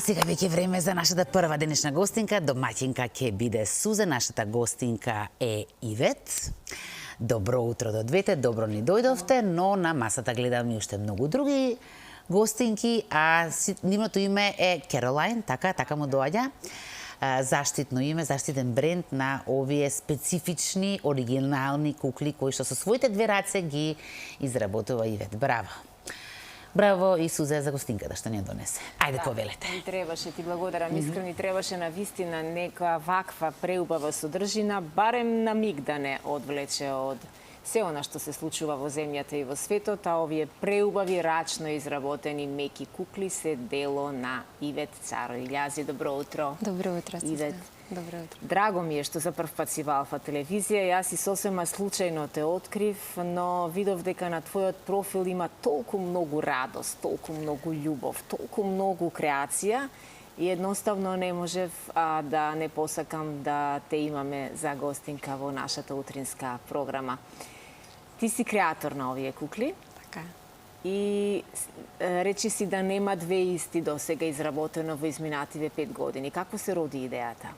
А сега веќе време за нашата прва денешна гостинка. Домаќинка ќе биде Сузе. Нашата гостинка е Ивет. Добро утро до двете, добро ни дојдовте, но на масата гледам и уште многу други гостинки, а нивното име е Керолайн, така му доаѓа. Заштитно име, заштитен бренд на овие специфични, оригинални кукли кои што со своите две раце ги изработува Ивет. Браво! Браво и Сузе за гостинката што ни донесе. Ајде, повелете. Ни требаше, ти благодарам искрено, требаше на вистина нека ваква преубава содржина, барем на миг да не одвлече од се она што се случува во земјата и во светот, а овие преубави рачно изработени меки кукли се дело на Ивет Царо Илјази. Добро утро. Добро утро, Ивет. Добро утро. Драго ми е што за прв пат си во Алфа телевизија. Јас и сосема случајно те открив, но видов дека на твојот профил има толку многу радост, толку многу љубов, толку многу креација и едноставно не можев да не посакам да те имаме за гостинка во нашата утринска програма. Ти си креатор на овие кукли. Така. И речи си да нема две исти до сега изработено во изминативе 5 години. Како се роди идејата?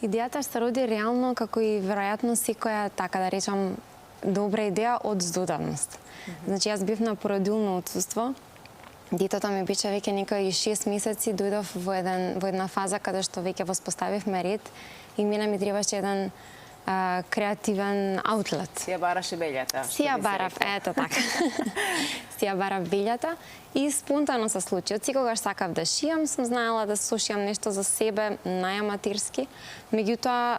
Идејата се роди реално, како и веројатно секоја, така да речам, добра идеја од здодавност. Значи, јас бив на породилно отсуство. Детето ми беше веќе некои 6 месеци, дојдов во една фаза каде што веќе воспоставивме ред и мене ми требаше еден креативен аутлет. Си ја бараше белјата. Си ја барав, ето така. Си ја барав белјата и спонтано се случи. Од секогаш сакав да шијам, сум знаела да сошијам нешто за себе, најаматирски. Меѓутоа,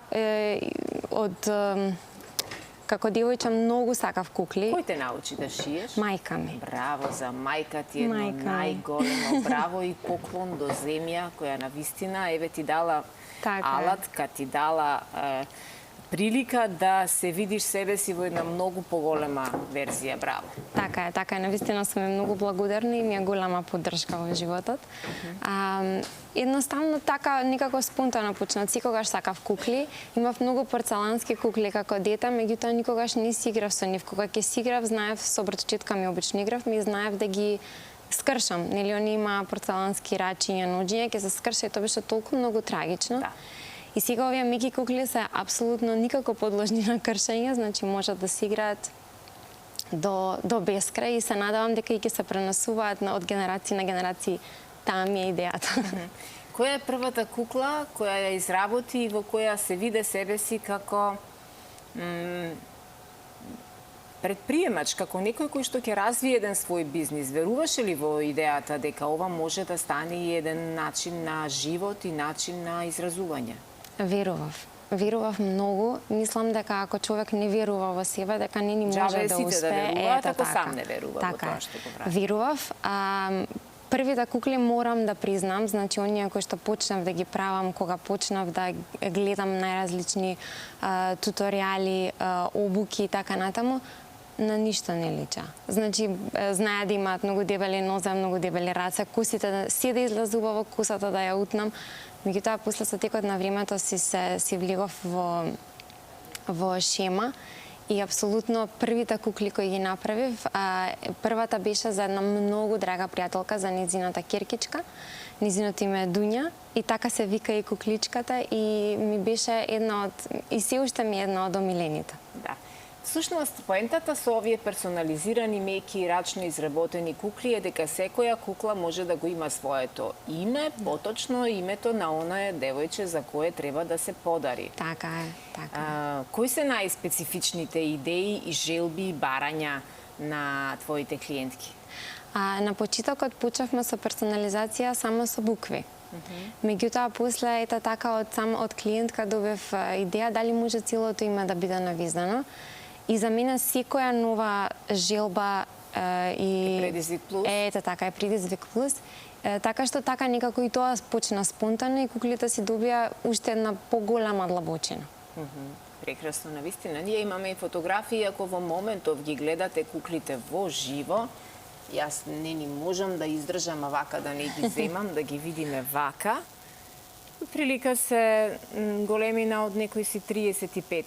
како девојче многу сакав кукли. Кој те научи да шиеш? Мајка ми. Браво за мајка ти, едно најголемо браво и поклон до земја, која на вистина еве ти дала алатка, ти дала прилика да се видиш себе си во една многу поголема верзија. Браво. Така е. Навистина сум многу благодарна и ми е голема поддршка во животот. Едноставно така некако спонтано почна. Секогаш сакав кукли. Имав многу порцелански кукли како дете, меѓутоа никогаш не си играв со нив. Кога ќе си играв, знаев, со братчетка ми обично играв, ми знаев да ги скршам. Нели, они има порцелански рачиња, ноџиња, ќе се скрша и тоа беше толку многу трагично. Да. И сега овие меки кукли се апсолутно никако подложни на кршење, значи можат да се играат до бескрај и се надевам дека и ќе се пренесуваат од генерации на генерации. Таа ми е идејата. Која е првата кукла која ја изработи и во која се виде себе си како предприемач, како некој кој што ќе развие еден свој бизнис? Веруваше ли во идејата дека ова може да стане и еден начин на живот и начин на изразување? Верував многу. Мислам дека ако човек не верува во себе, дека не ни може да успее. Да веруваат, ако сам не верува во тоа што го прави. Верував. Првите кукли морам да признам, значи оние кои што почнав да ги правам, кога почнав да гледам најразлични туторијали, обуки и така натаму, на ништо не лича. Значи, знаја да имаат многу дебели нозе, многу дебели раце, косите, се да излезува во косата да ја утнам. Меѓутоа, после со текот на времето си влегов во шема и апсолутно првите кукли кои ги направив, првата беше за една многу драга пријателка, за незината керкичка. Незиното име е Дуња и така се вика и кукличката и ми беше една од, и се уште ми е една од омилените. Да. Всушност, поентата со овие персонализирани, меки и рачно изработени кукли е дека секоја кукла може да го има своето име, поточно името на оное девојче за кое треба да се подари. Така е, така. Кои се најспецифичните идеи и желби и барања на твоите клиентки? На почетокот почнавме со персонализација само со букви. Меѓутоа, после, ета така, од клиентка добив идеја дали може целото име да биде навиздано. И за мене секоја нова желба и предизвик плюс. Ете така, е предизвик плюс. Така што така некако и тоа почна спонтано и куклите си добија уште една поголема длабочина. Прекрасно, навистина. Ние имаме и фотографии, ако во моментов ги гледате куклите во живо, јас не ни можам да издржам вака да не ги земам, да ги видиме вака. Прилика се големина од некои си 35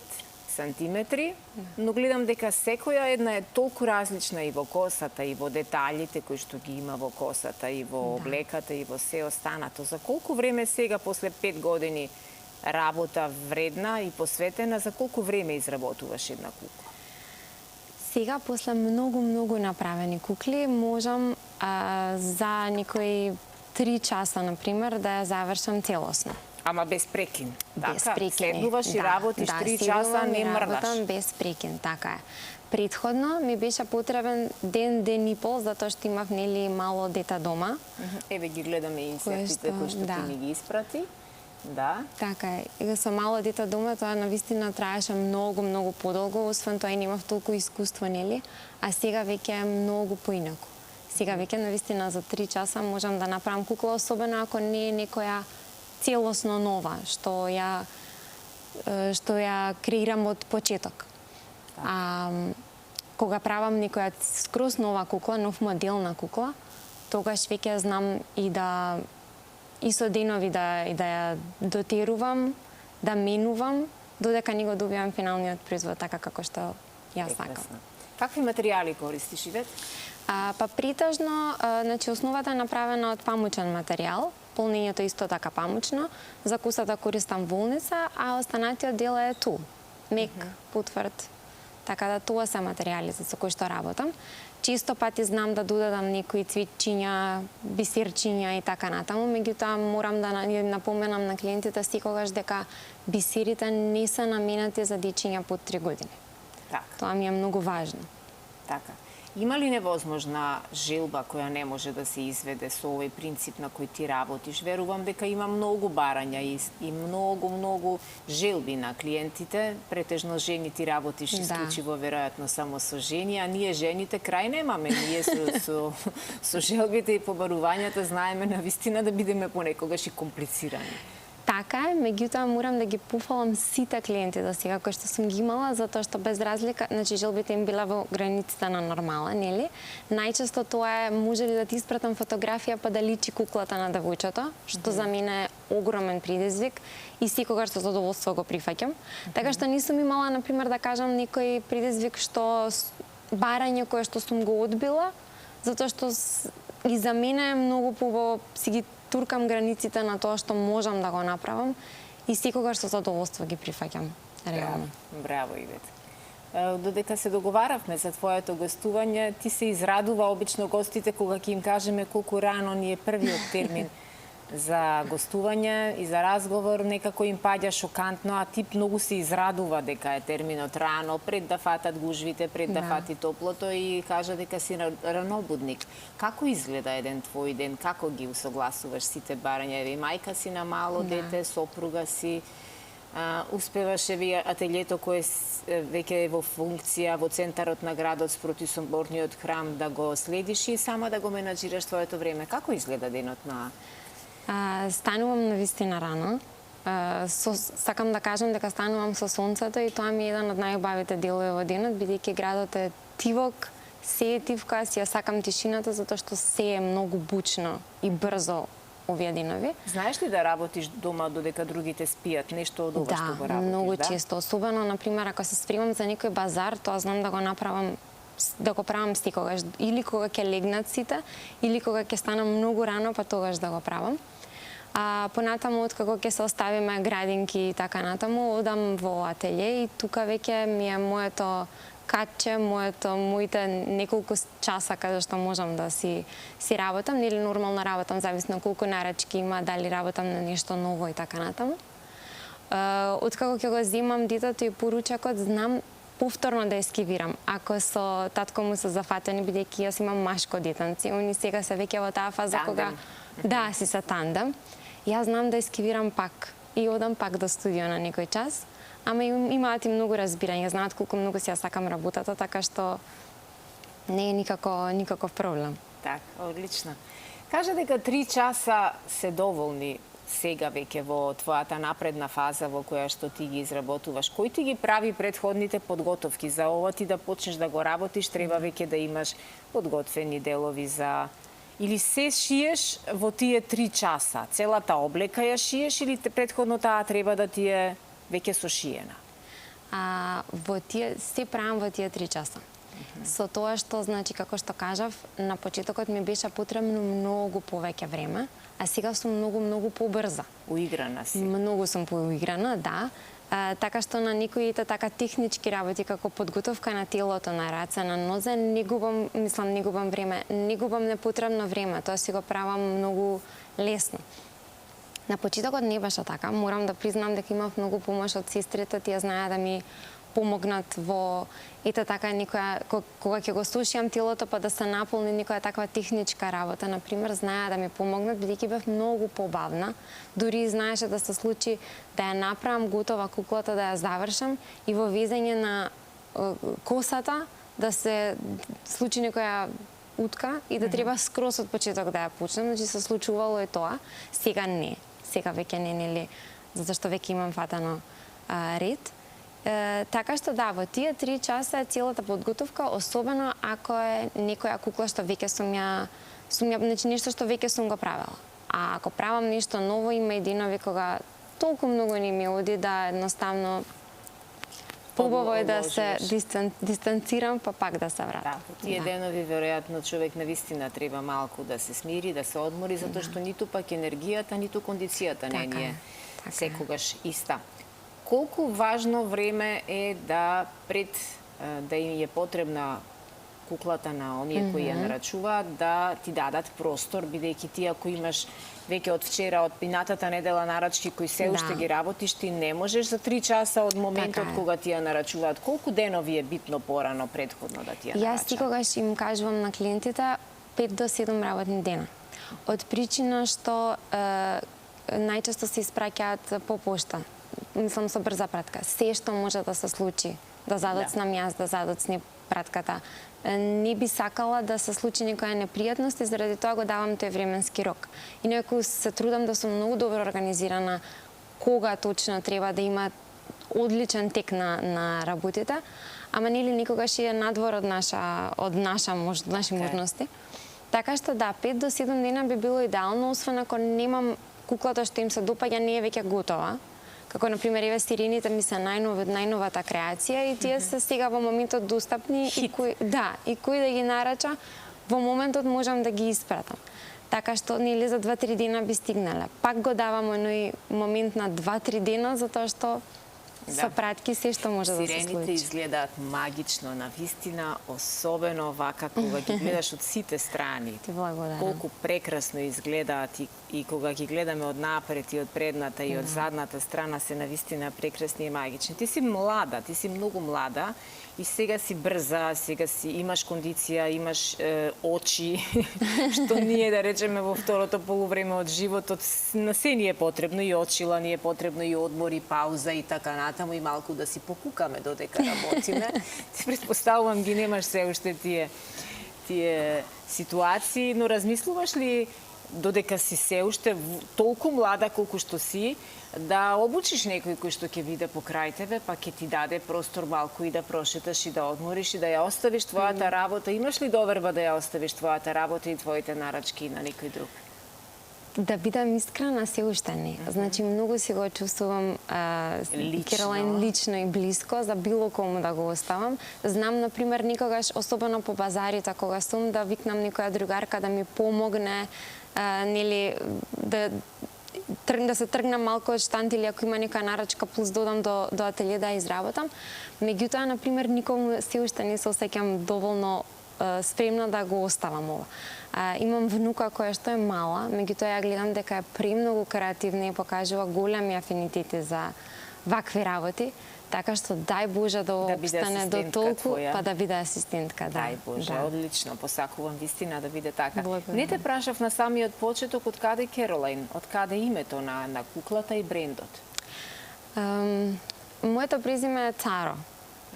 сантиметри, но гледам дека секоја една е толку различна и во косата, и во деталите кои што ги има во косата, и во облеката, и во се останато. За колку време сега, после 5 години работа вредна и посветена, за колку време изработуваш една кукла? Сега, после многу направени кукли, можам за некои 3 часа, например, да ја завршам целосно. Ама без прекин. Без Така, прекини. седнуваш и работиш 3 часа, не мрдаш. Работам без прекин, така е. Предходно ми беше потребен ден и пол, затоа што имав нели мало дете дома. Еве ги гледаме инсертите кои што ти ми ги испрати. Да. Така е. И со мало дете дома тоа навистина траеше многу подолго, освен тоа и немав толку искуство, нели? А сега веќе е многу поинаку. Сега веќе навистина за 3 часа можам да направам кукла, особено ако не е некоја целосно нова, што ја креирам од почеток. Кога правам некоја скроз нова кукла, нов модел на кукла, тогаш веќе знам и со денови да ја дотерувам, да менувам, додека не го добивам финалниот производ така како што ја сакам. Какви материјали користиш, Ивет? Па притежно, значи основата е направена од памучен материјал, полнењето исто така памучно, за косата користам волница, а останатиот дел е тул, мек, потврд. Така да тоа се материјали со кои што работам. Често пати знам да додадам некои цвитчиња, бисерчиња и така натаму, меѓутоа морам да напоменам на клиентите секогаш дека бисерите не се наменати за дечиња под 3 години. Така. Тоа ми е многу важно. Така. Има ли невозможна желба која не може да се изведе со овој принцип на кој ти работиш? Верувам дека има многу барања и многу желби на клиентите. Претежно жени ти работиш исклучиво веројатно само со жени, а ние жените крај немаме. Ние со желбите и побарувањата знаеме навистина да бидеме понекогаш и комплицирани. Така е, меѓутоа морам да ги пофалам сите клиенти до сега кои што сум ги имала, затоа што без разлика, значи желбите им била во границите на нормала, нели? Најчесто тоа е може ли да ти испратам фотографија па да личи куклата на девојчето, што за мене е огромен предизвик и секогаш со задоволство го прифаќам. Така што не сум имала, например, да кажам некој предизвик што барање кое што сум го одбила, затоа што и за мене е многу побо си ги туркам границите на тоа што можам да го направам и секогаш со задоволство ги прифаќам. Реално. Браво, Ивет. Додека се договаравме за твоето гостување, ти се израдува обично гостите кога ќе им кажеме колку рано ни е првиот термин за гостување и за разговор, некако им паѓа шокантно, а ти многу се израдува дека е терминот рано, пред да фатат гужвите, пред да фати топлото и кажа дека си ранобудник. Како изгледа еден твој ден? Како ги усогласуваш сите барања? Еве, мајка си на мало дете, сопруга си, успеваше ви ателјето кое веќе е во функција во центарот на градот спроти соборниот храм да го следиш и сама да го менаџираш твоето време. Како изгледа денот на станувам навистина рано. Сакам да кажам дека станувам со сонцето и тоа ми е еден од најубавите делови во денот, бидејќи градот е тивок, се е тивка, си ја сакам тишината затоа што се е многу бучно и брзо овие денови. Знаеш ли да работиш дома додека другите спијат? Нешто од ова што го работиш, многу често. Особено, например, ако се спремам за некој базар, тоа знам да го направам да го правам секогаш, или кога ќе легнат сите, или кога ќе станам многу рано, па тогаш да го правам. А понатаму, откако ќе се оставиме градинки и така натаму, одам во ателје и тука веќе ми е моето катче, моите неколку часа каде што можам да си работам, или нормално работам, зависно колку нарачки има, дали работам на нешто ново и така натаму. Откако ќе го земам детето и поручакот, знам повторно да ескивирам. Ако со татко му се зафатени, бидејќи јас имам машко детенце, они сега се веќе во таа фаза кога си се тандем. Јас знам да ескивирам пак и одам пак до студио на некој час, ама имаат и многу разбирање, знаат колку многу си ја сакам работата, така што не е никаков проблем. Так, одлично. Кажа дека 3 часа се доволни сега веќе во твојата напредна фаза во која што ти ги изработуваш. Кој ти ги прави предходните подготовки за ова ти да почнеш да го работиш, треба веќе да имаш подготвени делови за или се шиеш во тие 3 часа? Целата облека ја шиеш или предходно таа треба да ти е веќе сошиена? се правам во тие 3 часа. Со тоа што, значи, како што кажав, на почетокот ми беше потребно многу повеќе време, а сега сум многу побрза. Уиграна си. Многу сум поуиграна, да. Така што на некоите така технички работи, како подготовка на телото, на раце, на нозе, не губам време, не губам непотребно време, тоа си го правам многу лесно. На почетокот не беше така, морам да признам дека имав многу помош од сестрите, тие знаеа да ми помогнат во така некоја, кога ќе го слушам телото па да се наполни некоја таква техничка работа, например, знаеа да ми помогнат, бидејќи бев многу побавна. Дури знаеше да се случи да ја направам готова куклата, да ја завршам и во везење на косата да се случи некоја утка и да треба скроз од почеток да ја почнам, значи се случувало и тоа. Сега не. Сега веќе не, нели, затоа што веќе имам фатано ред. Така што да, во тие 3 часа е целата подготовка, особено ако е некоја кукла што веќе сум ја, значи нешто што веќе сум го правела. А ако правам нешто ново, има и денови кога толку многу не ми оди да едноставно побаво е да се дистанцирам, па пак да се вратам. Да, во тие денови веројатно човек навистина треба малку да се смири, да се одмори, затоа што ниту пак енергијата, ниту кондицијата не ни е секогаш иста. Колку важно време е да пред да им е потребна куклата на оние кои ја нарачуваат, да ти дадат простор, бидејќи ти ако имаш веќе од вчера, од пинатата недела нарачки кои се уште ги работиш, ти не можеш за 3 часа од моментот кога ти ја нарачуваат. Колку денови е битно порано претходно да ти ја нарачаат? Јас секогаш им кажувам на клиентите 5 до 7 работни дена. Од причина што најчесто се испраќаат по пошта. Мислам со брза пратка. Се што може да се случи, да задоцнам јас, да задоцни пратката. Не би сакала да се случи некоја непријатност и заради тоа го давам тој временски рок. Инаку се трудам да сум многу добро организирана кога точно треба да има одличен тек на работите, ама нели никогаш е надвор од наши можности. Така што да, 5 до 7 дена би било идеално, освен ако немам куклата што им се допаѓа не е веќе готова. Како, например, еве сирените ми се најновата креација и тие се сега во моментот достапни и кој да ги нарача, во моментот можам да ги испратам. Така што нели за 2-3 дена би стигнале. Пак го давам оној момент на 2-3 дена, затоа што со пратки се што може да се случи. Сирените изгледаат магично, навистина, особено вака кога ги гледаш од сите страни. Ти благодарам. Колку прекрасно изгледаат и кога ги гледаме од напред и од предната и од задната страна се навистина прекрасни и магични. Ти си млада, ти си многу млада и сега си брза, сега си имаш кондиција, имаш очи, што ние да речеме во второто полувреме од животот на се ни е потребно и очила, ни е потребно и одмор и пауза и така натаму и малку да си покукаме додека работиме. Ти претпоставувам ги немаш се уште тие ситуации, но размислуваш ли додека си се уште толку млада колку што си, да обучиш некој кој што ќе биде покрај тебе, па ќе ти даде простор малку и да прошеташ и да одмориш и да ја оставиш твојата работа. Имаш ли доверба да ја оставиш твојата работа и твоите нарачки на некој друг? Да бидам искрена, се уште не. Значи, многу си го чувствувам Керолайн лично и блиско, за било кому да го оставам. Знам, например, никогаш, особено по базарите, кога сум, да викнам некоја другарка да ми помогне, нели, да се тргнам малку од штант или ако има некоја нарачка, плюс додам до ателје да ја изработам. Меѓутоа, например, никому се уште не се осеќам доволно спремна да го оставам ова. Имам внука која што е мала, меѓутоа ја гледам дека е премногу креативна и покажува големи афинитети за вакви работи, така што дај Боже да обстане до толку, па да биде асистентка. Дај Боже, одлично, посакувам вистина да биде така. Благодарам. Не те прашав на самиот почеток од каде Керолайн, од каде името на куклата и брендот? Моето презиме е Царо,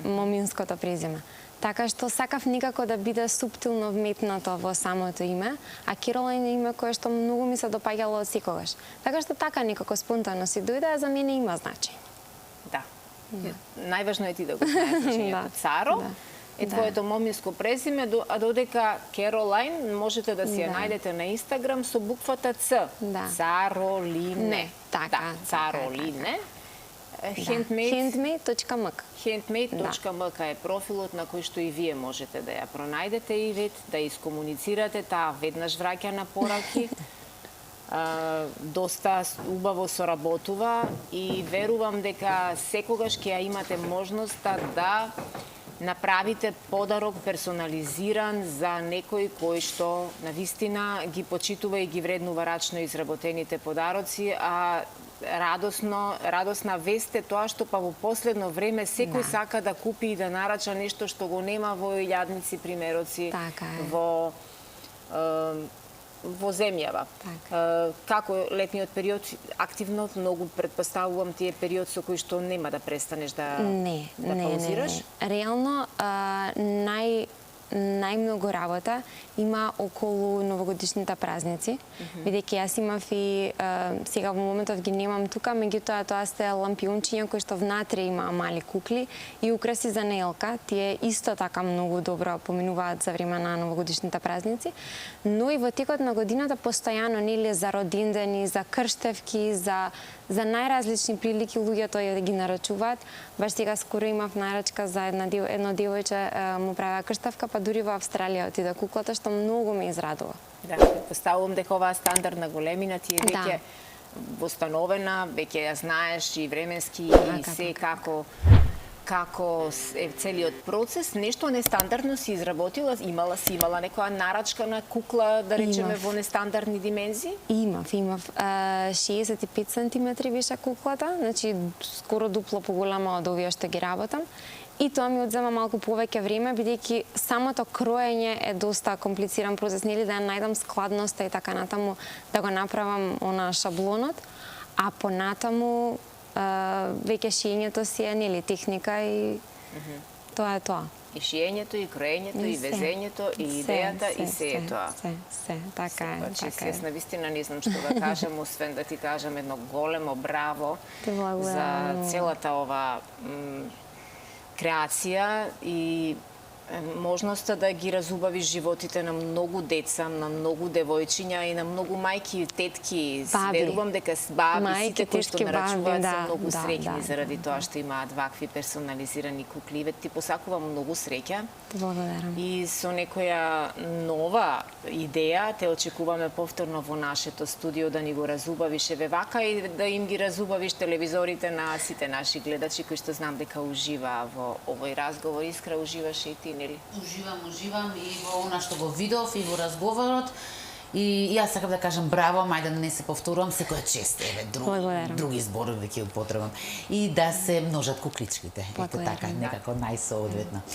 моминското презиме. Така што сакав никако да биде суптилно вметнато во самото име, а Керолайн е име кое што многу ми се допаѓало од секогаш. Така што така некако спонтано си дојде, а за мене има значење. Да. Најважно е ти да го знаеш значењето. Царо е твоето моминско презиме, а додека Керолайн можете да си ја најдете на Инстаграм со буквата Ц. Царолине. Така. Царолине. Handmade.mk. Handmade.mk е профилот на кој што и вие можете да ја пронајдете Ивет, да искомуницирате, таа веднаш враќа на пораки. Доста убаво соработува и верувам дека секогаш ќе ја имате можноста да направите подарок персонализиран за некој кој што навистина ги почитува и ги вреднува рачно изработените подароци, а радосна вест е тоа што па во последно време секој сака да купи и да нарача нешто што го нема во илјадници примероци, Така е. во земјава. Како летниот период активно многу претпоставувам ти е период со кој што нема да престанеш да паузираш? Реално најмногу работа има околу новогодишните празници, бидејќи јас имав и сега во моментов ги немам тука, меѓутоа тоа сте лампиончиња кои што внатре има мали кукли и украси за неелка, тие исто така многу добро поминуваат за време на новогодишните празници, но и во текот на годината постојано нели за родиндени, за крштевки, за најразлични прилики луѓето ја ги нарачуваат. Баш сега скоро имав нарачка за едно девојче му правеа крштавка, па дури во Австралија отида куклата, што многу ме израдува. Да, поставувам дека оваа стандардна големина ти е веќе востановена, веќе ја знаеш и временски и се како е целиот процес. Нешто нестандардно си изработила, имала некоја нарачка на кукла, да речеме, во нестандардни димензии? Имав 65 сантиметри беше куклата, значи скоро дупло поголема од овие што ги работам. И тоа ми одзема малку повеќе време, бидејќи самото кроење е доста комплициран процес, нели да ја најдам складноста и така натаму, да го направам шаблонот, а понатаму веќе шиењето си е нели техника и тоа е тоа. И шиењето, и кроењето, и везењето, и идејата, и се е тоа. Се, така е. Значи, јас навистина не знам што да кажам, освен да ти кажам едно големо браво за целата ова креација и можноста да ги разубавиш животите на многу деца, на многу девојчиња и на многу мајки и тетки. Верувам дека баби, сите кои што нарачуваат се многу среќни заради тоа што имаат вакви персонализирани кукли. Ти посакувам многу среќа. Благодарам. И со некоја нова идеја те очекуваме повторно во нашето студио да ни го разубавиш еве вака и да им ги разубавиш телевизорите на сите наши гледачи кои што знам дека уживаа во овој разговор. Искра, уживаше и ти, нели? Уживам и во она што го видов и во разговорот. И јас сакам да кажам браво, мајде да не се повторувам, секоја чест, други зборови ќе употребам. И да се множат кукличките. Ето така, некако најсоодветно.